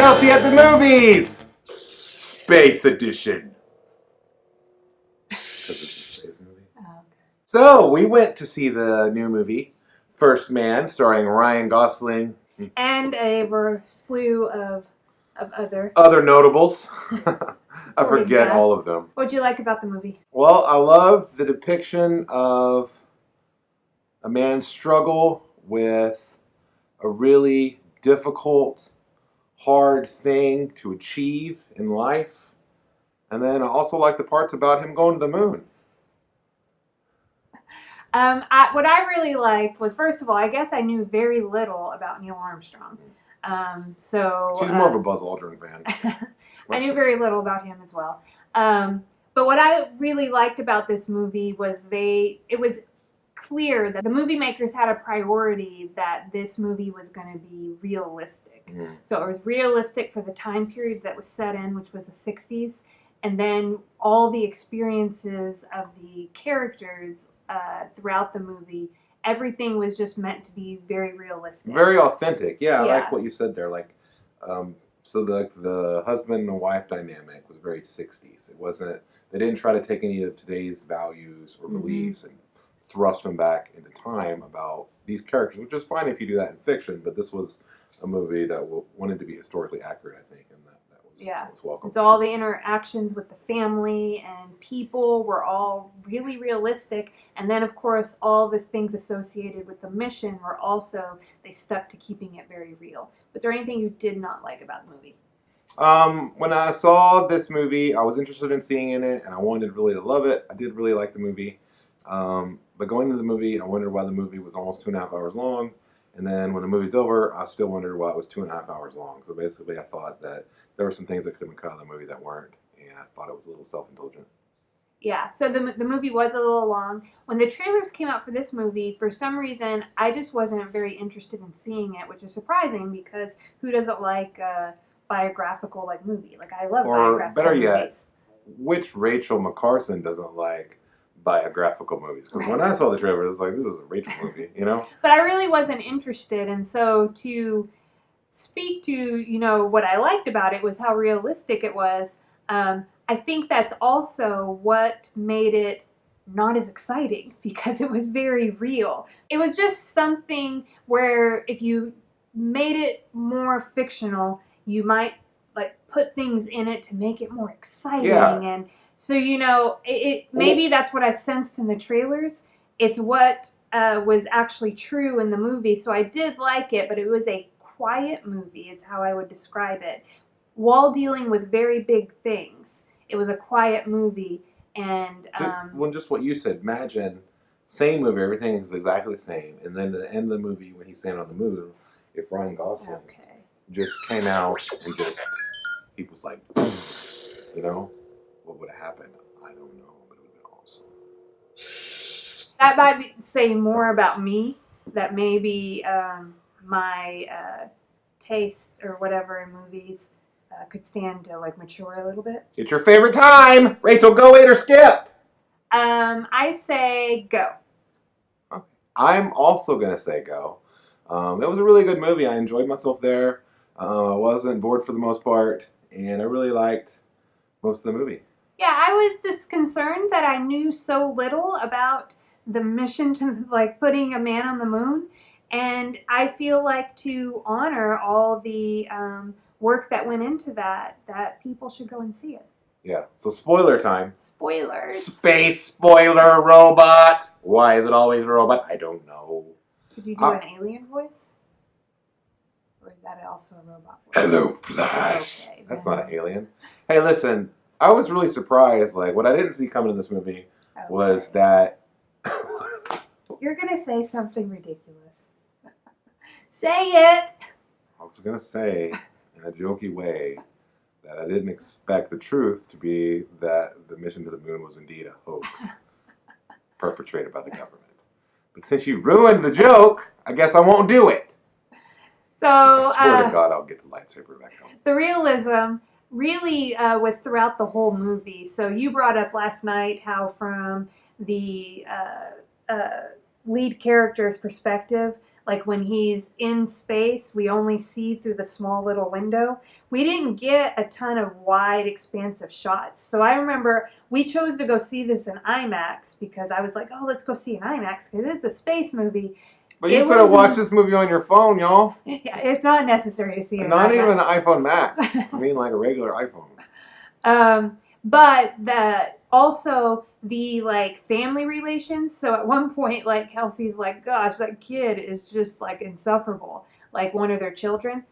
Rachelsey at the movies! Space edition. Because it's a space movie. Oh, okay. So, we went to see the new movie, First Man, starring Ryan Gosling. And a slew of other notables. I forget all of them. What'd you like about the movie? Well, I love the depiction of a man's struggle with a really difficult, hard thing to achieve in life. And then I also like the parts about him going to the moon. What I really liked was, first of all, I guess I knew very little about Neil Armstrong. She's more of a Buzz Aldrin fan. I knew very little about him as well. But what I really liked about this movie was it was clear that the movie makers had a priority that this movie was going to be realistic. Mm. So it was realistic for the time period that was set in, which was the 60s, and then all the experiences of the characters throughout the movie. Everything was just meant to be very realistic. Very authentic. Yeah, I like what you said there. Like, so the husband and wife dynamic was very 60s. It wasn't, they didn't try to take any of today's values or beliefs and thrust them back into time about these characters, which is fine if you do that in fiction, but this was a movie that wanted to be historically accurate, I think, and that was welcome. And so all the interactions with the family and people were all really realistic, and then of course all the things associated with the mission were also, they stuck to keeping it very real. Was there anything you did not like about the movie? When I saw this movie, I was interested in seeing it, and I wanted really to love it. I did really like the movie. But going to the movie, I wondered why the movie was almost 2.5 hours long. And then when the movie's over, I still wondered why it was 2.5 hours long. So basically, I thought that there were some things that could have been cut out of the movie that weren't. And I thought it was a little self-indulgent. Yeah, so the movie was a little long. When the trailers came out for this movie, for some reason, I just wasn't very interested in seeing it, which is surprising because who doesn't like biographical movie? Like, I love biographical movies. Or better yet, which Rachel McCarson doesn't like biographical movies? Because when I saw the trailer, it was like, this is a Rachel movie, you know? But I really wasn't interested, and so to speak to, what I liked about it was how realistic it was. I think that's also what made it not as exciting, because it was very real. It was just something where if you made it more fictional, you might put things in it to make it more exciting. Yeah. And so, maybe that's what I sensed in the trailers. It's what was actually true in the movie. So I did like it, but it was a quiet movie is how I would describe it. While dealing with very big things, it was a quiet movie. And when just what you said, imagine same movie, everything is exactly the same, and then at the end of the movie when he's standing on the moon, if Ryan Gosling just came out and he was like, what would have happened? I don't know, but it would have been awesome. That might say more about me, that maybe my taste or whatever in movies could stand to mature a little bit. It's your favorite time! Rachel, go, wait, or skip! I say go. Okay. I'm also going to say go. It was a really good movie. I enjoyed myself there. I wasn't bored for the most part, and I really liked most of the movie. Yeah, I was just concerned that I knew so little about the mission to putting a man on the moon, and I feel like to honor all the work that went into that people should go and see it. Yeah, so spoiler time. Spoilers. Space spoiler robot. Why is it always a robot? I don't know. Could you do an alien voice? Or is that also a robot voice? Hello, Flash. Okay, that's not an alien. Hey, listen, I was really surprised. What I didn't see coming in this movie was that... You're going to say something ridiculous. Say it! I was going to say, in a jokey way, that I didn't expect the truth to be that the mission to the moon was indeed a hoax perpetrated by the government. But since you ruined the joke, I guess I won't do it. So, I swear to God, I'll get the lightsaber back home. The realism really was throughout the whole movie. So you brought up last night how from the lead character's perspective, like when he's in space, we only see through the small little window. We didn't get a ton of wide, expansive shots. So I remember we chose to go see this in IMAX because I was like, oh, let's go see an IMAX because it's a space movie. But you could have watched this movie on your phone, y'all. Yeah, it's not necessary to see it. Not even an iPhone Max. I mean, like a regular iPhone. But also the like family relations. So at one point, like Kelsey's like, "Gosh, that kid is just like insufferable." Like one of their children.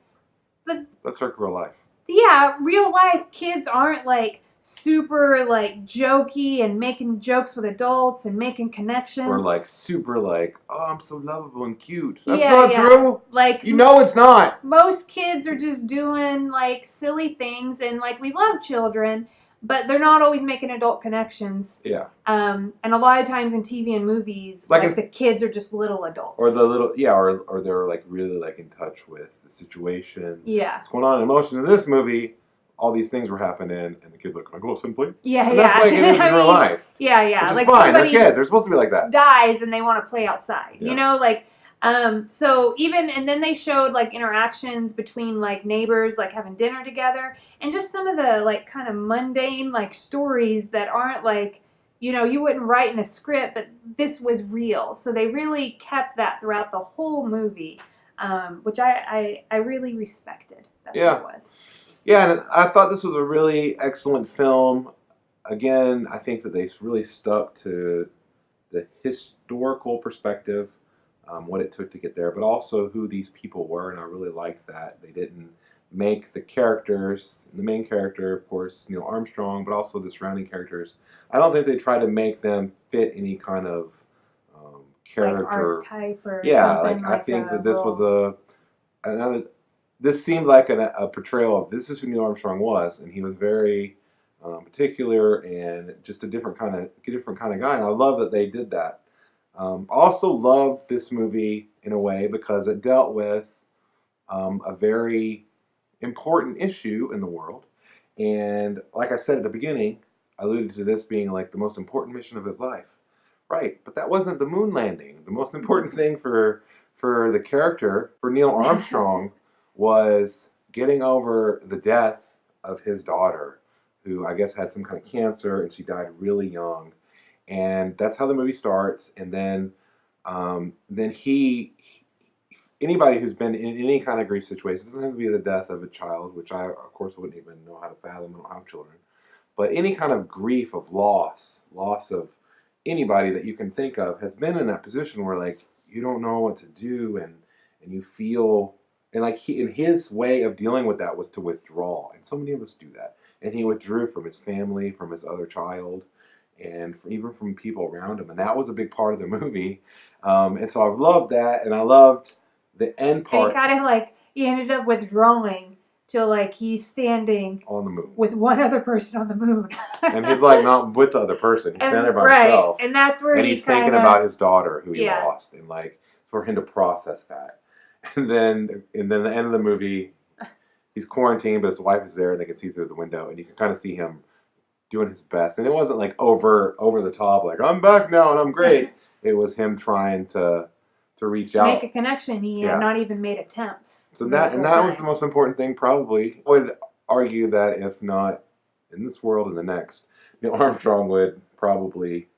But that's like real life. Yeah, real life kids aren't like super like jokey and making jokes with adults and making connections. Or like super like, oh, I'm so lovable and cute. That's not true. Like you know it's not. Most kids are just doing like silly things, and like we love children, but they're not always making adult connections. Yeah. And a lot of times in TV and movies, like the kids are just little adults. Or the little or they're like really like in touch with the situation. Yeah. What's going on in emotion in this movie? All these things were happening, and the kid's like, "Can I go simply?" Yeah, and that's like it is in real life. Yeah, yeah. Which is like fine. They're kids. They're supposed to be like that. Dies and they want to play outside. Yeah. You know, like. So even, and then they showed like interactions between like neighbors, like having dinner together, and just some of the like kind of mundane like stories that aren't like, you know, you wouldn't write in a script, but this was real. So they really kept that throughout the whole movie, which I really respected. That's what it was. Yeah, and I thought this was a really excellent film. Again, I think that they really stuck to the historical perspective. What it took to get there, but also who these people were, and I really liked that. They didn't make the characters, the main character, of course, Neil Armstrong, but also the surrounding characters. I don't think they tried to make them fit any kind of character. Like archetype or something. I think that this was this seemed like a portrayal of this is who Neil Armstrong was, and he was very particular and just a different kind of guy, and I love that they did that. Also love this movie in a way because it dealt with a very important issue in the world. And like I said at the beginning, I alluded to this being like the most important mission of his life. Right, but that wasn't the moon landing. The most important thing for the character, for Neil Armstrong, was getting over the death of his daughter, who I guess had some kind of cancer, and she died really young. And that's how the movie starts. And then anybody who's been in any kind of grief situation, doesn't have to be the death of a child, which I, of course, wouldn't even know how to fathom. I don't have children. But any kind of grief of loss of anybody that you can think of has been in that position where, like, you don't know what to do, and you feel, and like his way of dealing with that was to withdraw. And so many of us do that. And he withdrew from his family, from his other child, and even from people around him, and that was a big part of the movie. And so I've loved that, and I loved the end part. And he kind of like he ended up withdrawing till like he's standing on the moon with one other person on the moon, and he's like not with the other person; he's standing there by himself. And that's where he's thinking about his daughter who he lost, and like for him to process that. And then the end of the movie, he's quarantined, but his wife is there, and they can see through the window, and you can kind of see him doing his best. And it wasn't like over the top, like I'm back now and I'm great. It was him trying to reach out, make a connection. He had not even made attempts. So that was the most important thing, probably. I would argue that if not in this world, in the next, Neil Armstrong would probably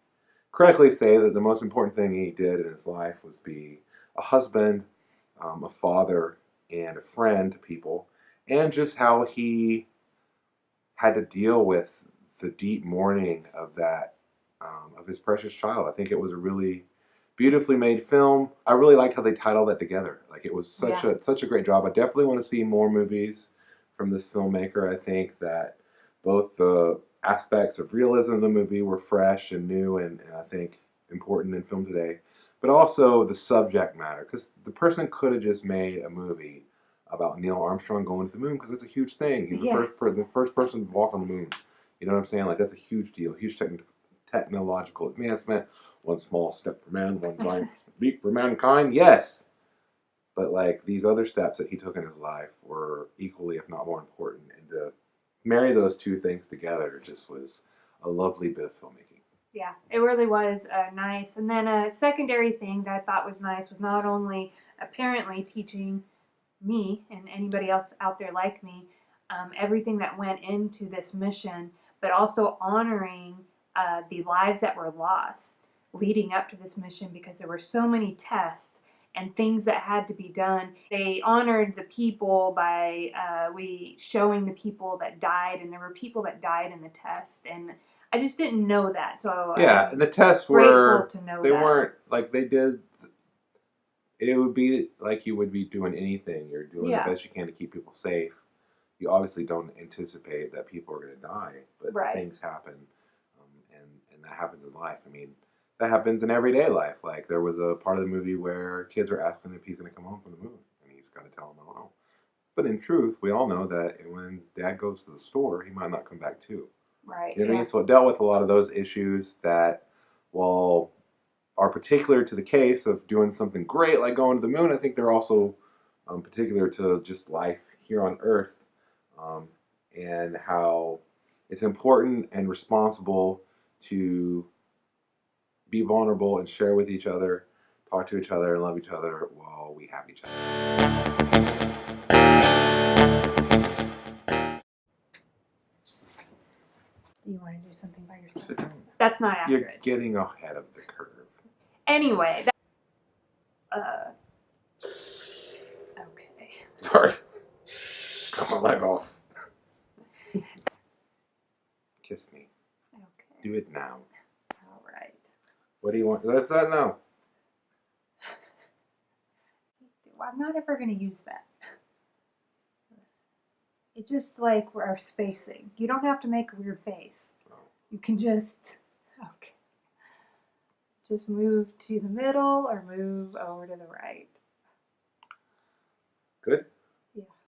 correctly say that the most important thing he did in his life was be a husband, a father, and a friend to people, and just how he had to deal with the deep mourning of that, of his precious child. I think it was a really beautifully made film. I really liked how they tied all that together. Like, it was such a great job. I definitely want to see more movies from this filmmaker. I think that both the aspects of realism in the movie were fresh and new, and I think important in film today, but also the subject matter, because the person could have just made a movie about Neil Armstrong going to the moon, because it's a huge thing. He's the first person to walk on the moon. You know what I'm saying? Like, that's a huge deal, huge technological advancement. One small step for man, one giant leap for mankind. Yes, but like these other steps that he took in his life were equally, if not more important. And to marry those two things together just was a lovely bit of filmmaking. Yeah, it really was nice. And then a secondary thing that I thought was nice was not only apparently teaching me and anybody else out there like me everything that went into this mission, but also honoring the lives that were lost leading up to this mission, because there were so many tests and things that had to be done. They honored the people by showing the people that died, and there were people that died in the test, and I just didn't know that. So yeah, and the tests were, they weren't like they did. It would be like you would be doing anything. You're doing the best you can to keep people safe. You obviously don't anticipate that people are going to die, but things happen, and that happens in life. I mean, that happens in everyday life. Like, there was a part of the movie where kids are asking if he's going to come home from the moon, and he's got to tell them no. But in truth, we all know that when Dad goes to the store, he might not come back too. Right. You know what I mean? So it dealt with a lot of those issues that, well, are particular to the case of doing something great like going to the moon. I think they're also particular to just life here on Earth, and how it's important and responsible to be vulnerable and share with each other, talk to each other, and love each other while we have each other. You want to do something by yourself? That's not accurate. You're getting ahead of the curve. Anyway, okay. Sorry. Just cut my leg off. Kiss me. Okay. Do it now. All right. What do you want? That's that now. I'm not ever going to use that. It's just like our spacing. You don't have to make a weird face. Oh. You can just, okay. Just move to the middle or move over to the right. Good.